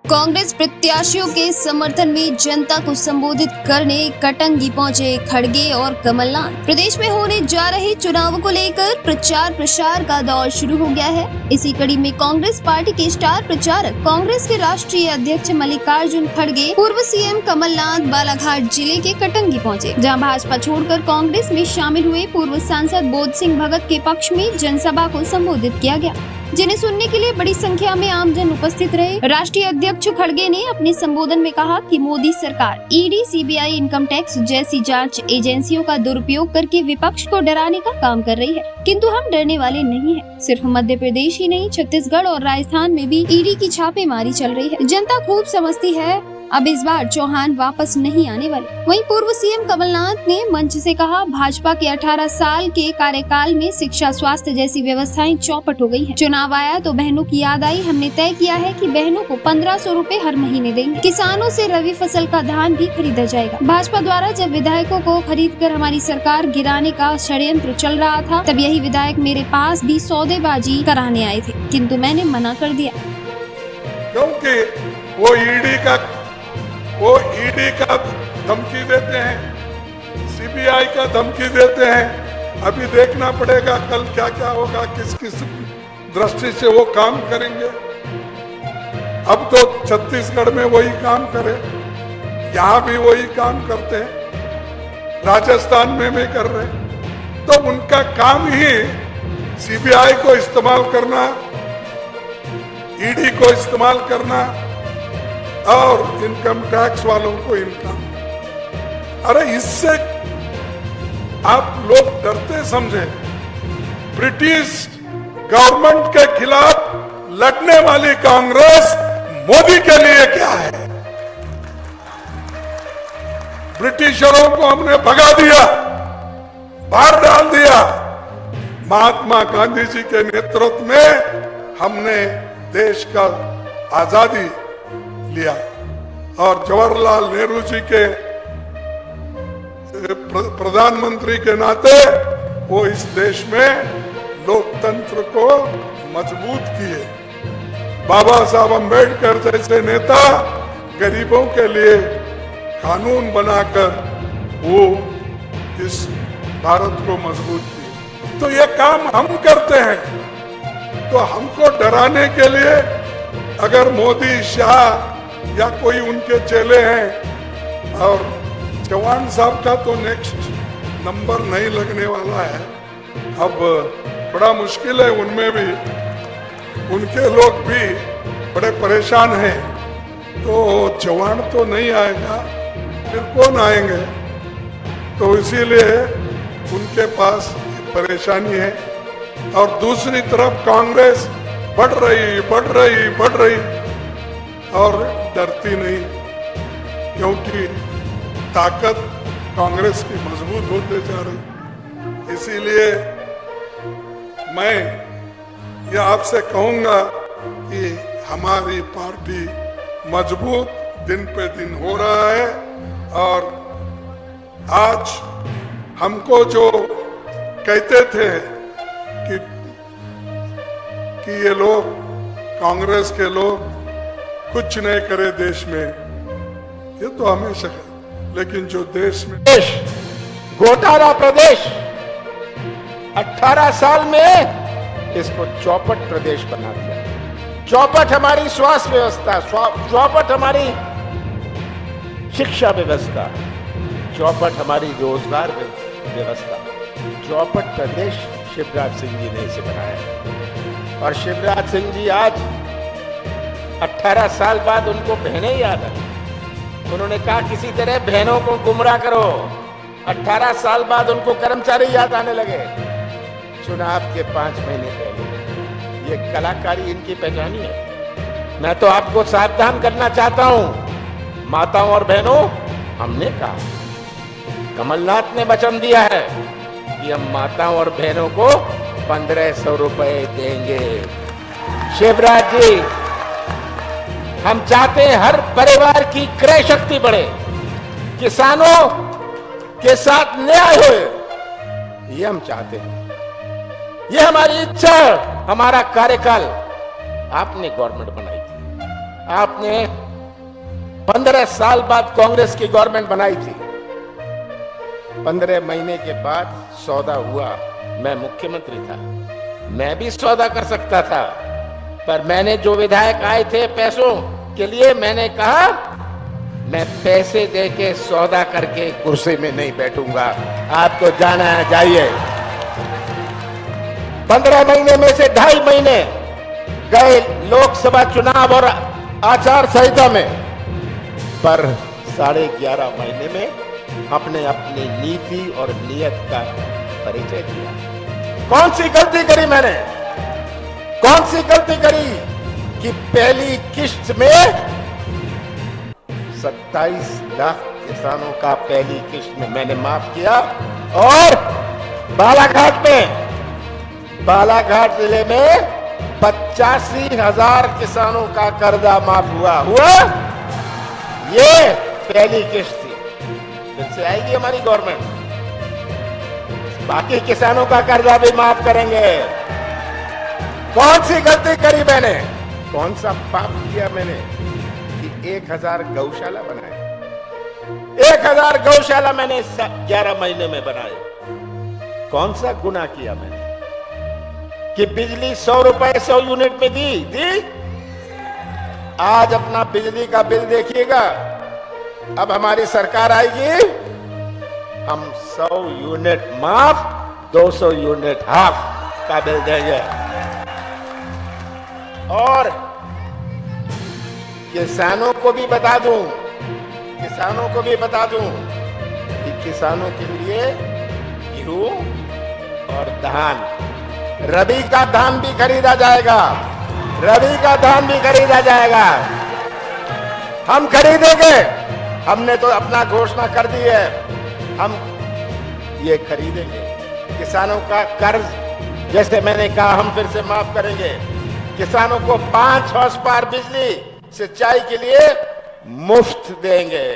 कांग्रेस प्रत्याशियों के समर्थन में जनता को संबोधित करने कटंगी पहुंचे खड़गे और कमलनाथ। प्रदेश में होने जा रहे चुनावों को लेकर प्रचार प्रसार का दौर शुरू हो गया है। इसी कड़ी में कांग्रेस पार्टी के स्टार प्रचारक कांग्रेस के राष्ट्रीय अध्यक्ष मल्लिकार्जुन खड़गे पूर्व सीएम कमलनाथ बालाघाट जिले के कटंगी पहुंचे, जहां भाजपा छोड़कर कांग्रेस में शामिल हुए पूर्व सांसद बोध सिंह भगत के पक्ष में जनसभा को संबोधित किया गया, जिन्हें सुनने के लिए बड़ी संख्या में आमजन उपस्थित रहे। राष्ट्रीय अध्यक्ष खड़गे ने अपने संबोधन में कहा कि मोदी सरकार ईडी, सीबीआई, इनकम टैक्स जैसी जांच एजेंसियों का दुरुपयोग करके विपक्ष को डराने का काम कर रही है, किंतु हम डरने वाले नहीं हैं। सिर्फ मध्य प्रदेश ही नहीं, छत्तीसगढ़ और राजस्थान में भी ईडी की छापेमारी चल रही है। जनता खूब समझती है अब इस बार चौहान वापस नहीं आने वाले। वहीं पूर्व सीएम कमलनाथ ने मंच से कहा, भाजपा के 18 साल के कार्यकाल में शिक्षा, स्वास्थ्य जैसी व्यवस्थाएं चौपट हो गई हैं। चुनाव आया तो बहनों की याद आई। हमने तय किया है कि बहनों को 1500 रुपए हर महीने देंगे। किसानों से रबी फसल का धान भी खरीदा जाएगा। भाजपा द्वारा जब विधायकों को खरीद कर हमारी सरकार गिराने का षड्यंत्र चल रहा था, तब यही विधायक मेरे पास भी सौदेबाजी कराने आए थे, किंतु मैंने मना कर दिया, क्योंकि वो ईडी का धमकी देते हैं, सीबीआई का धमकी देते हैं। अभी देखना पड़ेगा कल क्या क्या होगा, किस किस दृष्टि से वो काम करेंगे। अब तो छत्तीसगढ़ में वही काम करे, यहाँ भी वही काम करते हैं, राजस्थान में भी कर रहे हैं। तो उनका काम ही सीबीआई को इस्तेमाल करना, ईडी को इस्तेमाल करना और इनकम टैक्स वालों को इनकम। अरे इससे आप लोग डरते समझे। ब्रिटिश गवर्नमेंट के खिलाफ लड़ने वाली कांग्रेस मोदी के लिए क्या है? ब्रिटिशरों को हमने भगा दिया, बाहर डाल दिया। महात्मा गांधी जी के नेतृत्व में हमने देश का आजादी लिया और जवाहरलाल नेहरू जी के प्रधानमंत्री के नाते वो इस देश में लोकतंत्र को मजबूत किए। बाबा साहब अंबेडकर जैसे नेता गरीबों के लिए कानून बनाकर वो इस भारत को मजबूत किए। तो ये काम हम करते हैं। तो हमको डराने के लिए अगर मोदी, शाह या कोई उनके चेले हैं, और चौहान साहब का तो नेक्स्ट नंबर नहीं लगने वाला है। अब बड़ा मुश्किल है, उनमें भी उनके लोग भी बड़े परेशान हैं। तो चौहान तो नहीं आएगा, फिर कौन आएंगे? तो इसीलिए उनके पास परेशानी है। और दूसरी तरफ कांग्रेस बढ़ रही और डरती नहीं, क्योंकि ताकत कांग्रेस की मजबूत होते जा रही। इसीलिए मैं ये आपसे कहूंगा कि हमारी पार्टी मजबूत दिन पे दिन हो रहा है। और आज हमको जो कहते थे कि ये लोग, कांग्रेस के लोग कुछ नहीं करे देश में, ये तो हमेशा है। लेकिन जो देश में घोटाला प्रदेश 18 साल में इसको चौपट प्रदेश बना दिया। चौपट हमारी स्वास्थ्य व्यवस्था, चौपट हमारी शिक्षा व्यवस्था, चौपट हमारी रोजगार व्यवस्था, चौपट प्रदेश शिवराज सिंह जी ने इसे बनाया। और शिवराज सिंह जी आज 18 साल बाद उनको बहनें याद आई। उन्होंने कहा किसी तरह बहनों को गुमराह करो। 18 साल बाद उनको कर्मचारी याद आने लगे। चुनाव के 5 महीने पहले ये कलाकारी इनकी पहचानी है। मैं तो आपको सावधान करना चाहता हूं, माताओं और बहनों। हमने कहा, कमलनाथ ने वचन दिया है कि हम माताओं और बहनों को 1500 रुपए देंगे। शिवराज जी, हम चाहते हैं हर परिवार की क्रय शक्ति बढ़े, किसानों के साथ न्याय हो, ये हम चाहते हैं। ये हमारी इच्छा, हमारा कार्यकाल। आपने गवर्नमेंट बनाई थी, आपने 15 साल बाद कांग्रेस की गवर्नमेंट बनाई थी। 15 महीने के बाद सौदा हुआ, मैं मुख्यमंत्री था, मैं भी सौदा कर सकता था, पर मैंने जो विधायक आए थे पैसों के लिए, मैंने कहा मैं पैसे देके सौदा करके कुर्सी में नहीं बैठूंगा, आपको जाना है जाइए। 15 महीने में से 2.5 महीने गए लोकसभा चुनाव और आचार संहिता में, पर 11.5 महीने में अपने अपनी नीति और नियत का परिचय दिया। कौन सी गलती करी मैंने? कौन सी गलती करी कि पहली किश्त में 27 लाख किसानों का पहली किश्त में मैंने माफ किया, और बालाघाट जिले में 85,000 किसानों का कर्जा माफ हुआ। ये पहली किश्त थी। फिर से आएगी हमारी गवर्नमेंट, बाकी किसानों का कर्जा भी माफ करेंगे। कौन सी गलती करी मैंने, कौन सा पाप किया मैंने कि 1000 गौशाला बनाए? 1000 गौशाला मैंने 11 महीने में बनाए। कौन सा गुनाह किया मैंने कि बिजली 100 रुपए 100 यूनिट में दी? आज अपना बिजली का बिल देखिएगा, अब हमारी सरकार आएगी, हम 100 यूनिट माफ, 200 यूनिट हाफ का बिल देंगे। और किसानों को भी बता दूं कि किसानों के लिए गेहूं और धान, रबी का धान भी खरीदा जाएगा, हम खरीदेंगे। हमने तो अपना घोषणा कर दी है, हम ये खरीदेंगे। किसानों का कर्ज, जैसे मैंने कहा, हम फिर से माफ करेंगे। किसानों को 5 हॉर्स पावर बिजली सिंचाई के लिए मुफ्त देंगे।